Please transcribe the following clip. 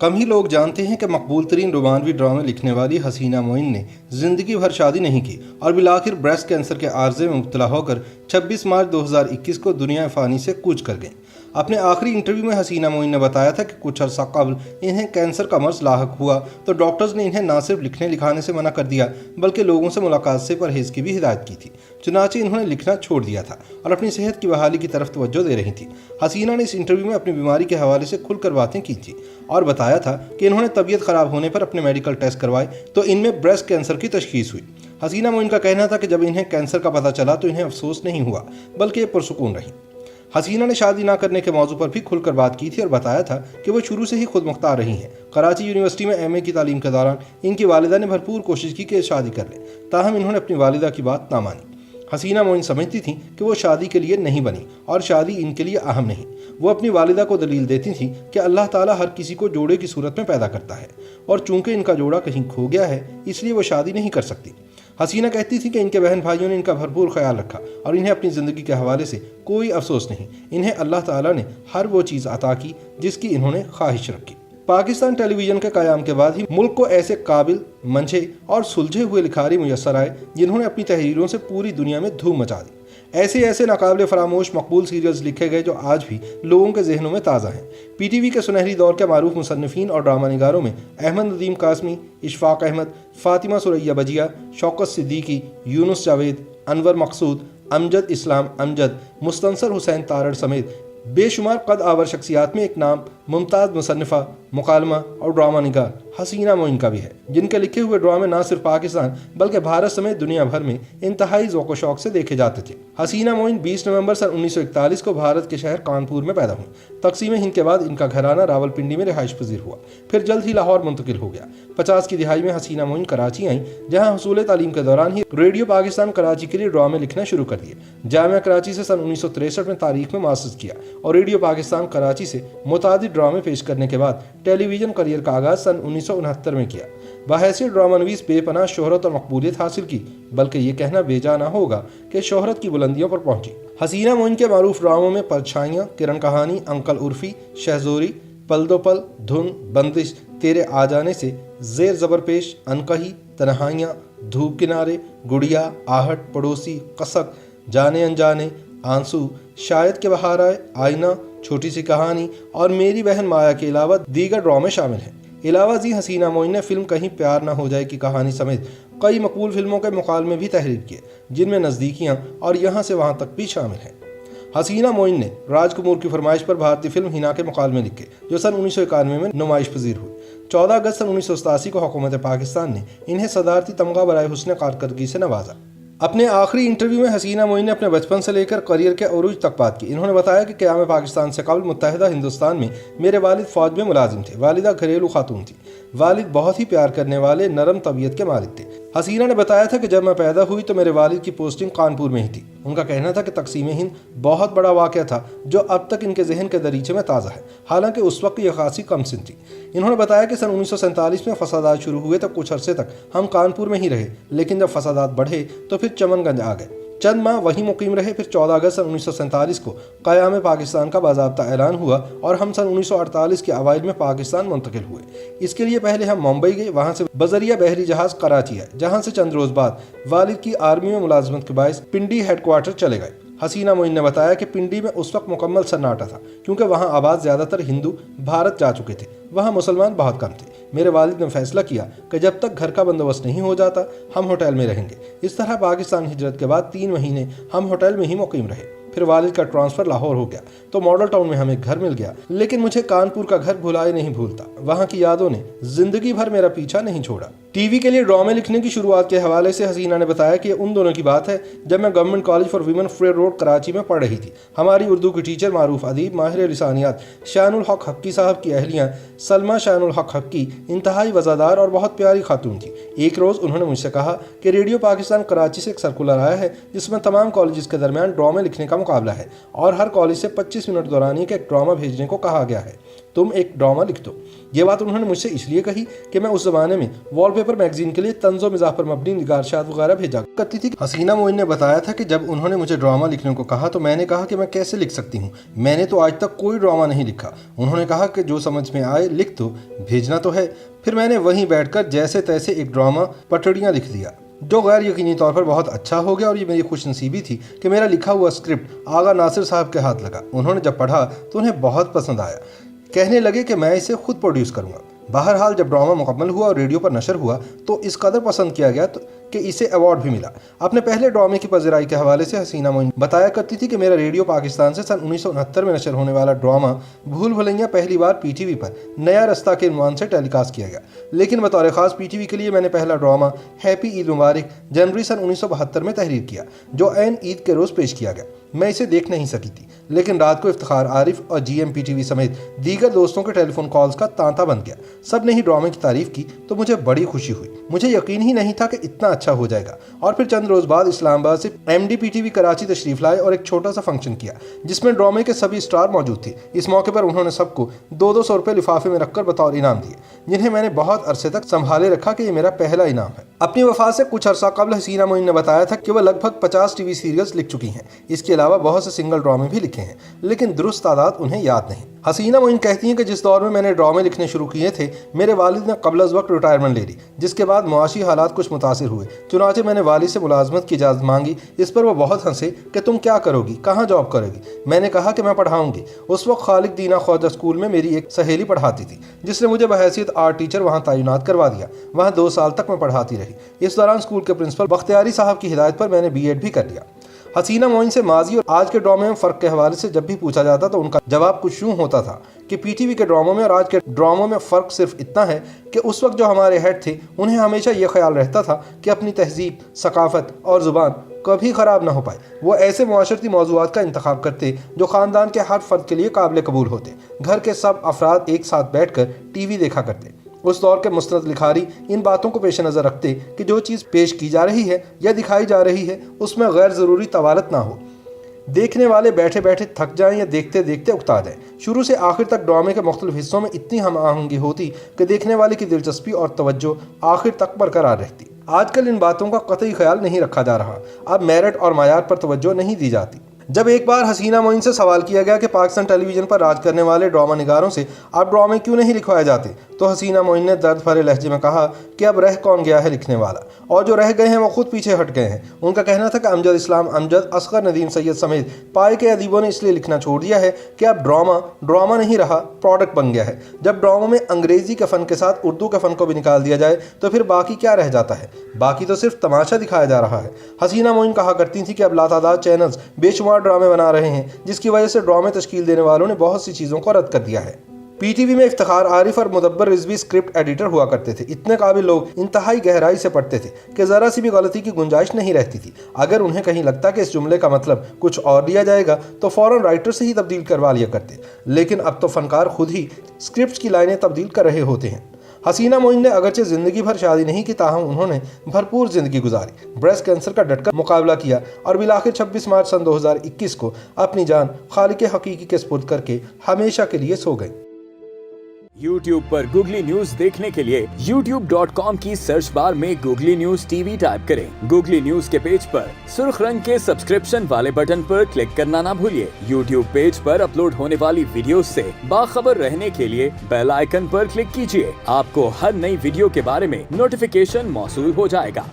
कम ही लोग जानते हैं कि मकबूल तरीन रोमानवी ड्रामे लिखने वाली हसीना मोइन ने जिंदगी भर शादी नहीं की और बिलाखिर ब्रेस्ट कैंसर के आर्जे में मुब्तला होकर 26 मार्च 2021 को दुनिया फ़ानी से कूच कर गईं। अपने आखिरी इंटरव्यू में हसीना मोइन ने बताया था कि कुछ अर्सा कबल इन्हें कैंसर का मर्ज लाहक हुआ तो डॉक्टर्स ने इन्हें न सिर्फ लिखने लिखाने से मना कर दिया बल्कि लोगों से मुलाकात से परहेज की भी हिदायत की थी। चुनांचे इन्होंने लिखना छोड़ दिया था और अपनी सेहत की बहाली की तरफ तवज्जो दे रही थी। हसीना ने इस इंटरव्यू में अपनी बीमारी के हवाले से खुलकर बातें की थी और बताया था कि इन्होंने तबीयत ख़राब होने पर अपने मेडिकल टेस्ट करवाए तो इनमें ब्रेस्ट कैंसर की तशखीस हुई। हसीना मोइन का कहना था कि जब इन्हें कैंसर का पता चला तो इन्हें अफसोस नहीं हुआ बल्कि ये पुरसुकून रही। हसीना ने शादी ना करने के मौजू पर भी खुलकर बात की थी और बताया था कि वो शुरू से ही खुद मुख्तार रही हैं। कराची यूनिवर्सिटी में एमए की तालीम के दौरान इनकी वालिदा ने भरपूर कोशिश की कि शादी कर लें, ताहम इन्होंने अपनी वालिदा की बात ना मानी। हसीना मोइन समझती थी कि वो शादी के लिए नहीं बनी और शादी इनके लिए अहम नहीं। वो अपनी वालिदा को दलील देती थी कि अल्लाह ताला हर किसी को जोड़े की सूरत में पैदा करता है और चूंकि इनका जोड़ा कहीं खो गया है इसलिए वो शादी नहीं कर सकती। हसीना कहती थी कि इनके बहन भाइयों ने इनका भरपूर ख्याल रखा और इन्हें अपनी ज़िंदगी के हवाले से कोई अफसोस नहीं। इन्हें अल्लाह ताला ने हर वो चीज़ अता की जिसकी इन्होंने ख्वाहिश रखी। पाकिस्तान टेलीविज़न के क़याम के बाद ही मुल्क को ऐसे काबिल, मंझे और सुलझे हुए लिखारी मुयस्सर आए जिन्होंने अपनी तहरीरों से पूरी दुनिया में धूम मचा दी। ऐसे नाकाबिले फरामोश मकबूल सीरियल्स लिखे गए जो आज भी लोगों के जहनों में ताज़ा हैं। पीटीवी के सुनहरी दौर के मारूफ मुसन्निफीन और ड्रामा निगारों में अहमद नदीम कासमी, इशफाक अहमद, फातिमा सुरैया बजिया, शौकत सिद्दीकी, यूनुस जावेद, अनवर मकसूद, अमजद इस्लाम अमजद, मुस्तनसर हुसैन तारड़ समेत बेशुमार कद आवर शख्सियात में एक नाम मुमताज़ मुसन्निफ़ा, मुकालमा और ड्रामा निगार हसीना मोइन का भी है, जिनके लिखे हुए ड्रामे न सिर्फ पाकिस्तान बल्कि भारत समेत दुनिया भर में इंतहाई ज़ौक़ व शौक़ से देखे जाते थे। हसीना मोइन 20 नवंबर सन 1941 को भारत के शहर कानपुर में पैदा हुई। तकसीम हिंद के बाद इनका घराना रावलपिंडी में रिहाइश पजीर हुआ, फिर जल्द ही लाहौर मुंतकिल हो गया। 50 की दिहाई में हसीना मोइन कराची आईं, जहाँ हुसूल तालीम के दौरान ही रेडियो पाकिस्तान कराची के लिए ड्रामे लिखना शुरू कर दिए। जामिया कराची से सन 1963 में तारीख में मास्टर्स किया और रेडियो पाकिस्तान कराची से मुतादिद ड्रामे पेश करने के बाद टेलीविज़न करियर का आगाज़ सन 1969 में किया। बहैसियत ड्रामा नवीस बेपनाह शोहरत और मकबूलियत हासिल की, बल्कि ये कहना बेजा ना होगा कि शोहरत की बुलंदियों पर पहुंची। हसीना मोइन के मारूफ ड्रामों में परछाइयाँ, किरण कहानी, अंकल उर्फी, शहजोरी, पल दो पल, धुन, बंदिश, तेरे आ जाने से, जेर ज़बर पेश, अनकही, तन्हाइयाँ, धूप किनारे, गुड़िया, आहट, पड़ोसी, कसक, जाने अनजाने, आंसू, शायद के बहार आए, आईना, छोटी सी कहानी और मेरी बहन माया के अलावा दीगर ड्रामे शामिल हैं। इलावा जी हसीना मोइन ने फिल्म कहीं प्यार ना हो जाए की कहानी समेत कई मकबूल फिल्मों के मुकालमे भी तहरीर किए, जिनमें नज़दीकियाँ और यहाँ से वहाँ तक भी शामिल हैं। हसीना मोइन ने राजकुमार की फरमाइश पर भारतीय फिल्म हिना के मुकालमे लिखे जो सन 1991 में नुमाइश पजीर हुई। 14 अगस्त सन 1987 को हुकूमत पाकिस्तान ने इन्हें सदारती तमगा बराए हुस्न कारकर्दगी से नवाजा। अपने आखिरी इंटरव्यू में हसीना मोइन ने अपने बचपन से लेकर करियर के अरूज तक बात की। इन्होंने बताया कि क़याम पाकिस्तान से कबल मुत्तहिदा हिंदुस्तान में मेरे वालिद फ़ौज में मुलाजिम थे, वालिदा घरेलू खातून थी। वालिद बहुत ही प्यार करने वाले नरम तबीयत के मालिक थे। हसीना ने बताया था कि जब मैं पैदा हुई तो मेरे वालिद की पोस्टिंग कानपुर में ही थी। उनका कहना था कि तकसीम हिंद बहुत बड़ा वाक़या था जो अब तक इनके जहन के दरीचे में ताज़ा है, हालांकि उस वक्त यह खासी कम सिन थी। इन्होंने बताया कि सन 1947 में फसादात शुरू हुए तो कुछ अरसे तक हम कानपुर में ही रहे, लेकिन जब फसादात बढ़े तो फिर चमनगंज आ गए। चंद माह वहीं मुकीम रहे। फिर 14 अगस्त सन 1947 को क़याम पाकिस्तान का बाज़ाब्ता ऐलान हुआ और हम सन 1948 के अवाइल में पाकिस्तान मुंतकिल हुए। इसके लिए पहले हम मुंबई गए, वहाँ से बजरिया बहरी जहाज़ कराची आए, जहाँ से चंद रोज़ बाद वालिद की आर्मी में मुलाजमत के बायस पिंडी हेडक्वार्टर चले गए। हसीना मोइन ने बताया कि पिंडी में उस वक्त मुकम्मल सन्नाटा था क्योंकि वहाँ आबाद ज़्यादातर हिंदू भारत जा चुके थे, वहाँ मुसलमान बहुत कम थे। मेरे वालिद ने फैसला किया कि जब तक घर का बंदोबस्त नहीं हो जाता हम होटल में रहेंगे। इस तरह पाकिस्तान हिजरत के बाद 3 महीने हम होटल में ही मुकीम रहे। फिर वालिद का ट्रांसफ़र लाहौर हो गया तो मॉडल टाउन में हमें घर मिल गया, लेकिन मुझे कानपुर का घर भुलाए नहीं भूलता। वहाँ की यादों ने जिंदगी भर मेरा पीछा नहीं छोड़ा। टीवी के लिए ड्रामे लिखने की शुरुआत के हवाले से हसीना ने बताया कि उन दोनों की बात है जब मैं government college for women Frere road Karachi में पढ़ रही थी। हमारी उर्दू की टीचर मारूफ अदीब माहिर लिसानियात शानुल हक हक्की साहब की अहलियाँ सलमा शानुल हक हक्की इंतहाई वज़ादार और बहुत प्यारी खातून थी। एक रोज़ उन्होंने मुझसे कहा कि रेडियो पाकिस्तान कराची से एक सर्कुलर आया है जिसमें तमाम कॉलेज के दरमियान ड्रामे लिखने का मुकाबला है और हर कॉलेज से 25 मिनट दौरानिए का एक ड्रामा भेजने को कहा गया है। तुम एक ड्रामा लिख दो। ये बात उन्होंने मुझसे इसलिए कही कि मैं उस ज़माने में वॉलपेपर मैगजीन के लिए तंज़ो मिज़ाह पर मबनी निगारशात वगैरह भेजा करती थी। हसीना मोइन ने बताया था कि जब उन्होंने मुझे ड्रामा लिखने को कहा तो मैंने कहा कि मैं कैसे लिख सकती हूँ, मैंने तो आज तक कोई ड्रामा नहीं लिखा। उन्होंने कहा कि जो समझ में आए लिख दो, भेजना तो है। फिर मैंने वहीं बैठकर जैसे तैसे एक ड्रामा पटड़ियाँ लिख दिया जो गैर यकीनी तौर पर बहुत अच्छा हो गया। और ये मेरी खुशनसीबी थी कि मेरा लिखा हुआ स्क्रिप्ट आगा नासिर साहब के हाथ लगा। उन्होंने जब पढ़ा तो उन्हें बहुत पसंद आया, कहने लगे कि मैं इसे खुद प्रोड्यूस करूँगा। बहरहाल जब ड्रामा मुकम्मल हुआ और रेडियो पर नशर हुआ तो इस कदर पसंद किया गया कि इसे अवार्ड भी मिला। अपने पहले ड्रामे की पज़िराई के हवाले से हसीना मोइन बताया करती थी कि मेरा रेडियो पाकिस्तान से सन 1969 में नशर होने वाला ड्रामा भूल भुलैया पहली बार पीटीवी पर नया रास्ता के उन्वान से टेलीकास्ट किया गया, लेकिन बतौर ख़ास पीटीवी के लिए मैंने पहला ड्रामा हैप्पी ईद मुबारक जनवरी सन 1972 में तहरीर किया, जो ऐन ईद के रोज़ पेश किया गया। मैं इसे देख नहीं सकी थी, लेकिन रात को इफ्तिखार आरिफ और GMPTV समेत दीगर दोस्तों के टेलीफोन कॉल्स का तांता बन गया। सब ने ही ड्रामे की तारीफ की तो मुझे बड़ी खुशी हुई। मुझे यकीन ही नहीं था कि इतना अच्छा हो जाएगा। और फिर चंद रोज़ बाद इस्लामाबाद से MDPTV कराची तशरीफ लाए और एक छोटा सा फंक्शन किया जिसमें ड्रामे के सभी स्टार मौजूद थे। इस मौके पर उन्होंने सबको 200 रुपये लिफाफे में रखकर बतौर इनाम दिए, जिन्हें मैंने बहुत अरसे तक संभाले रखा कि ये मेरा पहला इनाम है। अपनी वफात से कुछ अरसा कबल हसीना मोइन ने बताया था कि वह लगभग 50 TV सीरियल्स लिख चुकी हैं। इसके अलावा बहुत से सिंगल ड्रामे भी लिखे हैं, लेकिन दुरुस्त तादाद उन्हें याद नहीं। हसीना मोइन कहती हैं कि जिस दौर में मैंने ड्रामे लिखने शुरू किए थे, मेरे वालिद ने कबल अज़ वक्त रिटायरमेंट ले ली, जिसके बाद मुआशी हालात कुछ मुतासिर हुए। चुनाचे मैंने वालिद से मुलाजमत की इजाज़त मांगी। इस पर वो बहुत हंसे कि तुम क्या करोगी, कहाँ जॉब करोगी। मैंने कहा कि मैं पढ़ाऊंगी। उस वक्त खालिद दीना ख्वाजा स्कूल में मेरी एक सहेली पढ़ाती थी, जिसने मुझे बहैसियत आर्ट टीचर वहाँ तैनात करवा दिया। वहाँ 2 साल तक मैं पढ़ाती रही। इस दौरान स्कूल के प्रिंसिपल बख्तियारी साहब की हिदायत पर मैंने BEd भी कर लिया। हसीना मोइन से माजी और आज के ड्रामे में फ़र्क के हवाले से जब भी पूछा जाता तो उनका जवाब कुछ यूँ होता था कि पीटीवी के ड्रामों में और आज के ड्रामों में फ़र्क सिर्फ इतना है कि उस वक्त जो हमारे हेड थे उन्हें हमेशा ये ख्याल रहता था कि अपनी तहजीब, सकाफ़त और ज़ुबान कभी ख़राब ना हो पाए। वो ऐसे मुआशरती मौज़ूआत का इंतखाब करते जो ख़ानदान के हर फ़र्द के लिए काबिल कबूल होते। घर के सब अफराद एक साथ बैठ कर TV देखा करते। उस दौर के मुस्तनद लिखारी इन बातों को पेश नज़र रखते कि जो चीज़ पेश की जा रही है या दिखाई जा रही है उसमें गैर ज़रूरी तवालत ना हो, देखने वाले बैठे बैठे थक जाएं या देखते देखते उकता जाएं। शुरू से आखिर तक ड्रामे के मुख्तलिफ हिस्सों में इतनी हम आहंगी होती कि देखने वाले की दिलचस्पी और तवज्जो आखिर तक बरकरार रहती। आजकल इन बातों का कतई ख्याल नहीं रखा जा रहा। अब मेरिट और मायार पर तवज्जो नहीं दी जाती। जब एक बार हसीना मोइन से सवाल किया गया कि पाकिस्तान टेलीविज़न पर राज करने वाले ड्रामा निगारों से आप ड्रामे क्यों नहीं लिखवाए जाते, तो हसीना मोइन ने दर्द भरे लहजे में कहा कि अब रह कौन गया है लिखने वाला, और जो रह गए हैं वो खुद पीछे हट गए हैं। उनका कहना था कि अमजद इस्लाम अमजद, असगर नदीम सैयद समेत पाए के अदीबों ने इसलिए लिखना छोड़ दिया है कि अब ड्रामा नहीं रहा, प्रोडक्ट बन गया है। जब ड्रामों में अंग्रेज़ी के फ़न के साथ उर्दू के फ़न को भी निकाल दिया जाए तो फिर बाकी क्या रह जाता है, बाकी तो सिर्फ तमाशा दिखाया जा रहा है। हसीना मोइन कहा करती थी कि अब लातादाद चैनल्स बेशुमार ड्रामे बना रहे हैं, जिसकी वजह से ड्रामे तश्कील देने वालों ने बहुत सी चीज़ों को रद्द कर दिया है। पीटीवी में इफ्तिखार आरिफ और मुदब्बर रिजवी स्क्रिप्ट एडिटर हुआ करते थे। इतने काबिल लोग इंतहाई गहराई से पढ़ते थे कि ज़रा सी भी गलती की गुंजाइश नहीं रहती थी। अगर उन्हें कहीं लगता कि इस जुमले का मतलब कुछ और लिया जाएगा तो फ़ौरन राइटर से ही तब्दील करवा लिया करते। लेकिन अब तो फ़नकार खुद ही स्क्रिप्ट की लाइनें तब्दील कर रहे होते हैं। हसीना मोइन ने अगरचे ज़िंदगी भर शादी नहीं की, ताहम उन्होंने भरपूर ज़िंदगी गुजारी, ब्रेस्ट कैंसर का डटकर मुकाबला किया और बिलाखिर 26 मार्च सन 2021 को अपनी जान खालिक हकीकी के सुपुर्द करके हमेशा के लिए सो गई। YouTube पर गूगली न्यूज देखने के लिए youtube.com की सर्च बार में गूगली न्यूज TV टाइप करें। गूगली न्यूज के पेज पर सुर्ख रंग के सब्सक्रिप्शन वाले बटन पर क्लिक करना ना भूलिए। YouTube पेज पर अपलोड होने वाली वीडियोस से बाखबर रहने के लिए बेल आइकन पर क्लिक कीजिए। आपको हर नई वीडियो के बारे में नोटिफिकेशन मौसूल हो जाएगा।